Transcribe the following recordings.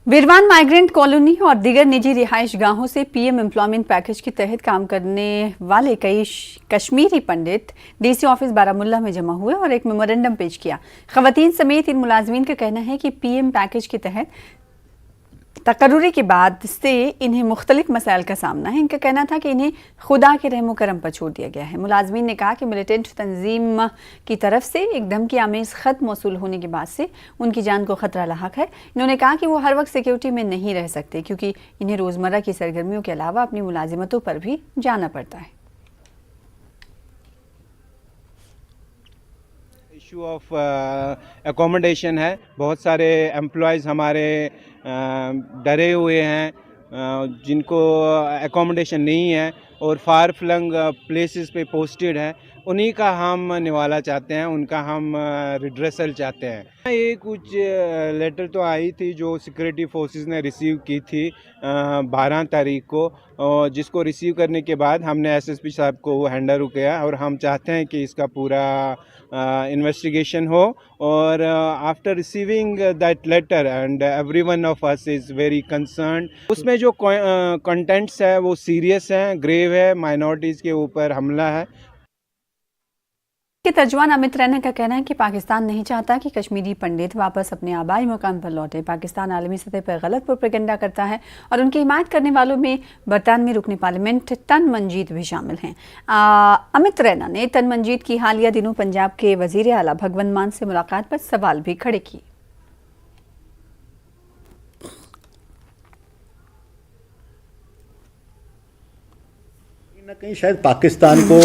बिरवान migrant colony और दीगर निजी रिहाइश गाहों से पीएम एम्प्लॉयमेंट पैकेज के तहत काम करने वाले कई कश्मीरी पंडित डीसी ऑफिस बारामुल्ला में जमा हुए और एक मेमोरेंडम पेश किया। खवातीन समेत इन मुलाजमीन का कहना है कि पीएम पैकेज के तहत तकर्रुरी के बाद से इन्हें मुख्तलिफ मसाइल का सामना है। इनका कहना था कि इन्हें खुदा के रहमो करम पर छोड़ दिया गया है। मुलाजमीन ने कहा कि मिलिटेंट तंजीम की तरफ से एक धमकी आमेज खत मौसूल होने के बाद से उनकी जान को खतरा लाहक है। इन्होंने कहा कि वो हर वक्त सिक्योरिटी में नहीं रह सकते क्योंकि इन्हें रोज़मर्रा की सरगर्मियों के अलावा अपनी मुलाजिमतों पर भी जाना पड़ता है। इशू ऑफ एकोमोडेशन है। बहुत सारे एम्प्लॉयज़ हमारे डरे हुए हैं जिनको एकोमोडेशन नहीं है और फार फ्लंग प्लेसेस पे पोस्टेड है। उन्हीं का हम निवाला चाहते हैं, उनका हम रिड्रेसल चाहते हैं। ये कुछ लेटर तो आई थी जो सिक्योरिटी फोर्सेस ने रिसीव की थी 12 तारीख को, जिसको रिसीव करने के बाद हमने एसएसपी साहब को वो हैंडओवर किया और हम चाहते हैं कि इसका पूरा इन्वेस्टिगेशन हो। और after receiving that letter and every one of us is very concern. उसमें जो कंटेंट्स है वो सीरियस हैं, ग्रेव है, माइनॉरिटीज़ के ऊपर हमला है। के तर्जुमान अमित रैना का कहना है कि पाकिस्तान नहीं चाहता कि कश्मीरी पंडित वापस अपने आबाई मकाम पर लौटे। पाकिस्तान आलमी सतह पर गलत प्रोपेगेंडा करता है और उनकी हिमायत करने वालों में बरतानवी रुकन पार्लियामेंट तन मंजीत भी शामिल हैं। अमित रैना ने तन मंजीत की हालिया दिनों पंजाब के वजीर आला भगवंत मान से मुलाकात पर सवाल भी खड़े किए। कहीं शायद पाकिस्तान को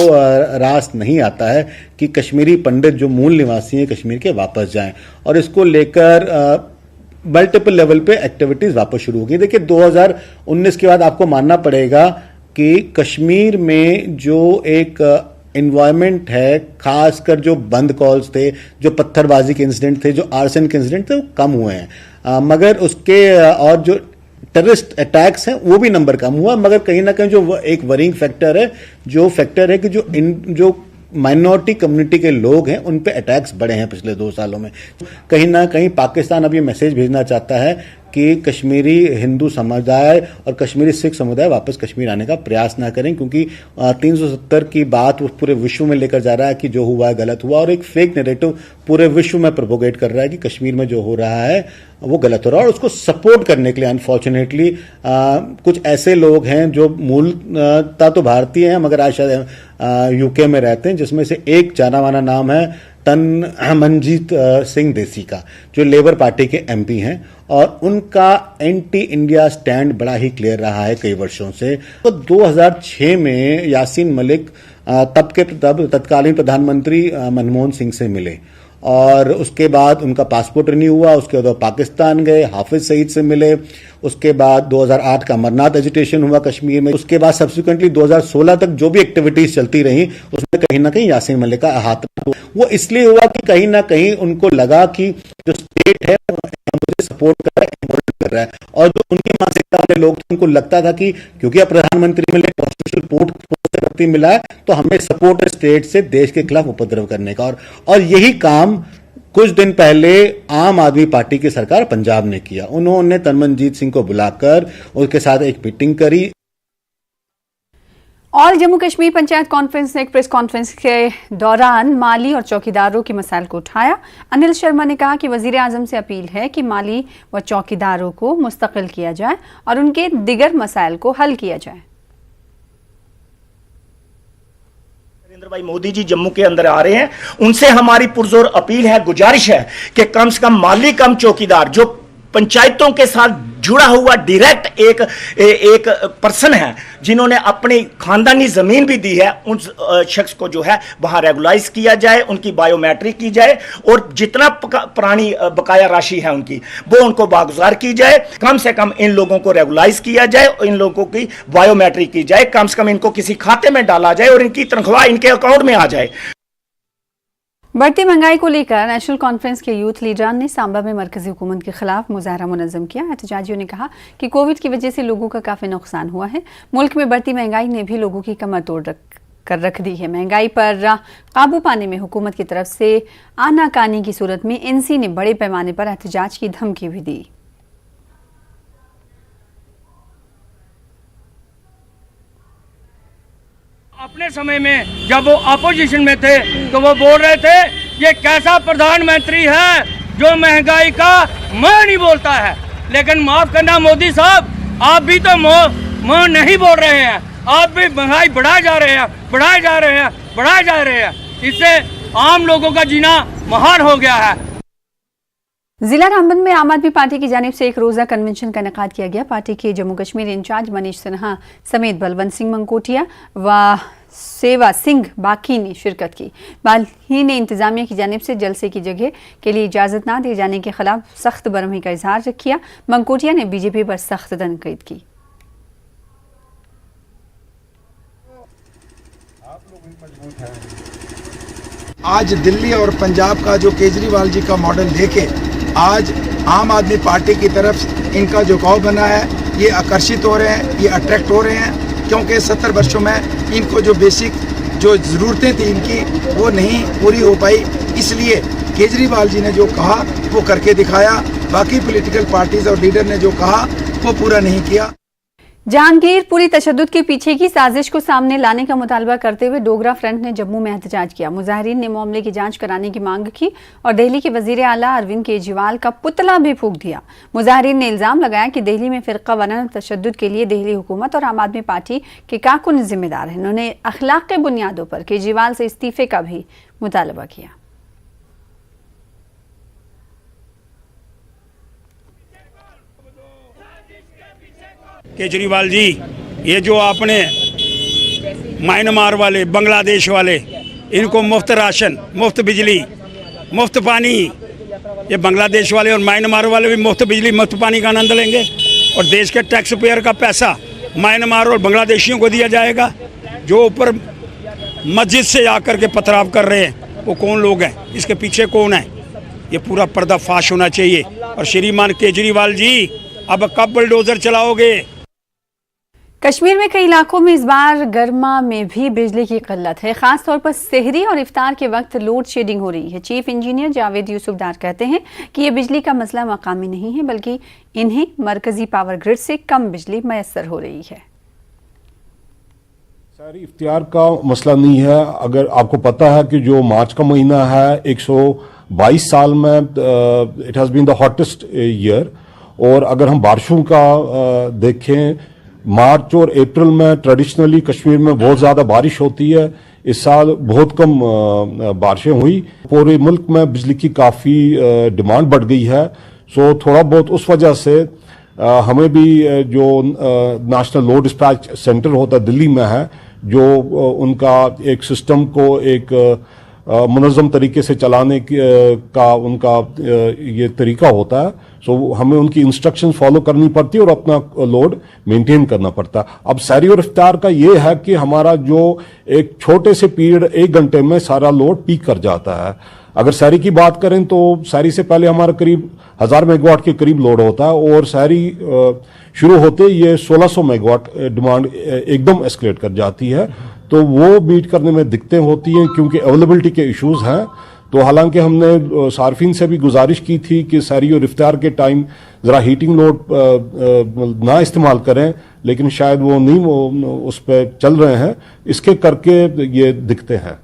रास नहीं आता है कि कश्मीरी पंडित जो मूल निवासी हैं कश्मीर के वापस जाएं, और इसको लेकर मल्टीपल लेवल पे एक्टिविटीज वापस शुरू हो गई। देखिए 2019 के बाद आपको मानना पड़ेगा कि कश्मीर में जो एक एनवायरनमेंट है, खासकर जो बंद कॉल्स थे, जो पत्थरबाजी के इंसिडेंट थे, जो आर्सन के इंसिडेंट थे, वो कम हुए हैं। मगर उसके और जो टेररिस्ट अटैक्स हैं वो भी नंबर कम हुआ। मगर कहीं ना कहीं जो एक वरिंग फैक्टर है कि जो माइनॉरिटी कम्युनिटी के लोग हैं उन पे अटैक्स बढ़े हैं पिछले 2 सालों में। कहीं ना कहीं पाकिस्तान अब ये मैसेज भेजना चाहता है कि कश्मीरी हिंदू समुदाय और कश्मीरी सिख समुदाय वापस कश्मीर आने का प्रयास ना करें, क्योंकि 370 की बात वो पूरे विश्व में लेकर जा रहा है कि जो हुआ है गलत हुआ, और एक फेक नैरेटिव पूरे विश्व में प्रोपोगेट कर रहा है कि कश्मीर में जो हो रहा है वो गलत हो रहा है। और उसको सपोर्ट करने के लिए अनफॉर्चुनेटली कुछ ऐसे लोग हैं जो मूलतः तो भारतीय हैं मगर आज शायद यूके में रहते हैं, जिसमें से एक जाना माना नाम है तन मंजीत सिंह देसी का, जो लेबर पार्टी के एमपी हैं, और उनका एंटी इंडिया स्टैंड बड़ा ही क्लियर रहा है कई वर्षों से। तो 2006 में यासीन मलिक तब तत्कालीन प्रधानमंत्री मनमोहन सिंह से मिले और उसके बाद उनका पासपोर्ट रिन्यू हुआ। उसके बाद पाकिस्तान गए, हाफिज सईद से मिले। उसके बाद 2008 का अमरनाथ एजिटेशन हुआ कश्मीर में। उसके बाद सब्सिक्वेंटली 2016 तक जो भी एक्टिविटीज चलती रही उसमें कहीं ना कहीं यासीन मलिक का अहाता वो इसलिए हुआ कि कहीं ना कहीं उनको लगा कि जो स्टेट है मुझे सपोर्ट कर रहा है, और जो उनकी मानसिकता वाले लोग थे उनको लगता था कि क्योंकि अब प्रधानमंत्री मिले, कॉन्स्टिट्यूशनल पोस्ट मिला है, तो हमें सपोर्ट स्टेट से देश के खिलाफ उपद्रव करने का। और यही काम कुछ दिन पहले आम आदमी पार्टी की सरकार पंजाब ने किया। उन्होंने तनमनजीत सिंह को बुलाकर उसके साथ एक मीटिंग करी। ऑल जम्मू कश्मीर पंचायत कॉन्फ्रेंस ने एक प्रेस कॉन्फ्रेंस के दौरान माली और चौकीदारों की मसाइल को उठाया। अनिल शर्मा ने कहा कि वजीर आजम से अपील है कि माली व चौकीदारों को मुस्तकिल किया जाए और उनके दिगर मसाइल को हल किया जाए। नरेंद्र भाई मोदी जी जम्मू के अंदर आ रहे हैं, उनसे हमारी पुरजोर अपील है, गुजारिश है कि कम से कम माली कम चौकीदार जो पंचायतों के साथ जुड़ा हुआ डायरेक्ट एक पर्सन है, जिन्होंने अपनी खानदानी जमीन भी दी है, उन शख्स को जो है वहां रेगुलाइज किया जाए, उनकी बायोमेट्रिक की जाए और जितना पुरानी बकाया राशि है उनकी वो उनको बागुजार की जाए। कम से कम इन लोगों को रेगुलाइज किया जाए और इन लोगों की बायोमेट्रिक की जाए। कम से कम इनको किसी खाते में डाला जाए और इनकी तनख्वाह इनके अकाउंट में आ जाए। बढ़ती महंगाई को लेकर नेशनल कॉन्फ्रेंस के यूथ लीडरान ने सांबा में मरकजी हुकूमत के खिलाफ मुजाहरा मुनज़्ज़म किया। एहतजाजियों ने कहा कि कोविड की वजह से लोगों का काफ़ी नुकसान हुआ है। मुल्क में बढ़ती महंगाई ने भी लोगों की कमर तोड़ रख दी है। महंगाई पर काबू पाने में हुकूमत की तरफ से आनाकानी की सूरत में एनसी ने बड़े पैमाने पर एहतजाज की धमकी भी दी। अपने समय में जब वो अपोजिशन में थे तो वो बोल रहे थे ये कैसा प्रधानमंत्री है जो महंगाई का मां नहीं बोलता है। लेकिन माफ करना मोदी साहब, आप भी तो मां नहीं बोल रहे हैं, आप भी महंगाई बढ़ाए जा रहे हैं, बढ़ाए जा रहे हैं, बढ़ाए जा रहे हैं। इससे आम लोगों का जीना महान हो गया है। जिला रामबन में आम आदमी पार्टी की जानिब से एक रोजा कन्वेंशन का इनेकाद किया गया। पार्टी के जम्मू कश्मीर इंचार्ज मनीष सिन्हा समेत बलवंत सिंह मंकोटिया व सेवा सिंह बाकी ने शिरकत की। बाल्ही ने इंतजामिया की जानिब से जलसे की जगह के लिए इजाजत न दिए जाने के खिलाफ सख्त बरहमी का इजहार किया। मंकोटिया ने बीजेपी पर सख्त तनकीद की। आज दिल्ली और पंजाब का जो केजरीवाल जी का मॉडल देखे आज आम आदमी पार्टी की तरफ इनका झुकाव बना है, ये आकर्षित हो रहे हैं, ये अट्रैक्ट हो रहे हैं, क्योंकि 70 वर्षों में इनको जो बेसिक जो ज़रूरतें थी इनकी वो नहीं पूरी हो पाई। इसलिए केजरीवाल जी ने जो कहा वो करके दिखाया, बाकी पॉलिटिकल पार्टीज और लीडर ने जो कहा वो पूरा नहीं किया। जहांगीर पुरी तशद्दुद के पीछे की साजिश को सामने लाने का मुतालबा करते हुए डोगरा फ्रंट ने जम्मू में एहतजाज किया। मुजाहिरीन ने मामले की जांच कराने की मांग की और दिल्ली के वजीर आला अरविंद केजरीवाल का पुतला भी फूंक दिया। मुजाहिरीन ने इल्जाम लगाया कि दिल्ली में फिरका वाराना तशद्दुद के लिए दिल्ली हुकूमत और आम आदमी पार्टी के कारकुन जिम्मेदार हैं। उन्होंने अखलाक के बुनियादों पर केजरीवाल से इस्तीफे का भी मुतालबा किया। केजरीवाल जी, ये जो आपने म्यांमार वाले, बांग्लादेश वाले, इनको मुफ्त राशन, मुफ्त बिजली, मुफ्त पानी, ये बांग्लादेश वाले और म्यांमार वाले भी मुफ्त बिजली, मुफ्त पानी का आनंद लेंगे और देश के टैक्स पेयर का पैसा म्यांमार और बांग्लादेशियों को दिया जाएगा। जो ऊपर मस्जिद से आकर के पथराव कर रहे हैं वो कौन लोग हैं, इसके पीछे कौन है, ये पूरा पर्दाफाश होना चाहिए। और श्रीमान केजरीवाल जी, अब कब बुलडोजर चलाओगे? कश्मीर में कई इलाकों में इस बार गर्मा में भी बिजली की किल्लत है। खास तौर पर सेहरी और इफ्तार के वक्त लोड शेडिंग हो रही है। चीफ इंजीनियर जावेद यूसुफदार कहते हैं कि ये बिजली का मसला मकामी नहीं है, बल्कि इन्हें मरकजी पावर ग्रिड से कम बिजली मैसर हो रही है। सारी इफ्तियार का मसला नहीं है। अगर आपको पता है कि जो मार्च का महीना है 122 साल में it has been the hottest year. और अगर हम बारिशों का देखें, मार्च और अप्रैल में ट्रेडिशनली कश्मीर में बहुत ज़्यादा बारिश होती है। इस साल बहुत कम बारिशें हुई। पूरे मुल्क में बिजली की काफ़ी डिमांड बढ़ गई है। सो थोड़ा बहुत उस वजह से हमें भी जो नेशनल लोड डिस्पैच सेंटर होता है दिल्ली में है, जो उनका एक सिस्टम को एक मुनज़्ज़म तरीके से चलाने का उनका ये तरीका होता है। सो हमें उनकी इंस्ट्रक्शंस फॉलो करनी पड़ती है और अपना लोड मेंटेन करना पड़ता है। अब सहरी और इफ्तार का ये है कि हमारा जो एक छोटे से पीरियड 1 घंटे में सारा लोड पीक कर जाता है। अगर सहरी की बात करें तो सहरी से पहले हमारा करीब 1000 मेगावाट के करीब लोड होता है और सहरी शुरू होते ये 1600 मेगावाट डिमांड एकदम एस्केलेट कर जाती है। तो वो मीट करने में दिक्कतें होती हैं क्योंकि अवेलेबिलिटी के इश्यूज हैं। तो हालांकि हमने सार्फिन से भी गुजारिश की थी कि सहरी और इफ्तार के टाइम ज़रा हीटिंग लोड ना इस्तेमाल करें, लेकिन शायद वो नहीं उस पर चल रहे हैं, इसके करके ये दिक्कतें हैं।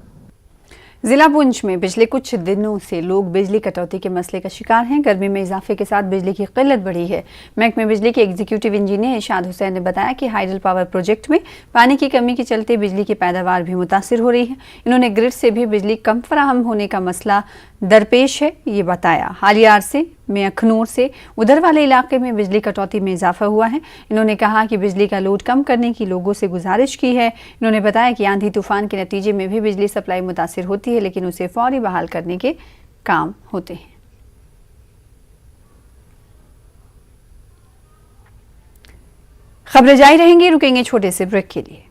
जिला पुंछ में पिछले कुछ दिनों से लोग बिजली कटौती के मसले का शिकार हैं। गर्मी में इजाफे के साथ बिजली की किल्लत बढ़ी है। महकमे बिजली के एग्जीक्यूटिव इंजीनियर इरशाद हुसैन ने बताया कि हाइडल पावर प्रोजेक्ट में पानी की कमी के चलते बिजली की पैदावार भी मुतासिर हो रही है। इन्होंने ग्रिड से भी बिजली कम फराहम होने का मसला दरपेश है ये बताया। हालियार से में अखनूर से उधर वाले इलाके में बिजली कटौती में इजाफा हुआ है। इन्होंने कहा कि बिजली का लोड कम करने की लोगों से गुजारिश की है। इन्होंने बताया कि आंधी तूफान के नतीजे में भी बिजली सप्लाई मुतासिर होती है, लेकिन उसे फौरी बहाल करने के काम होते हैं। खबरें जारी रहेंगी, रुकेंगे छोटे से ब्रेक के लिए।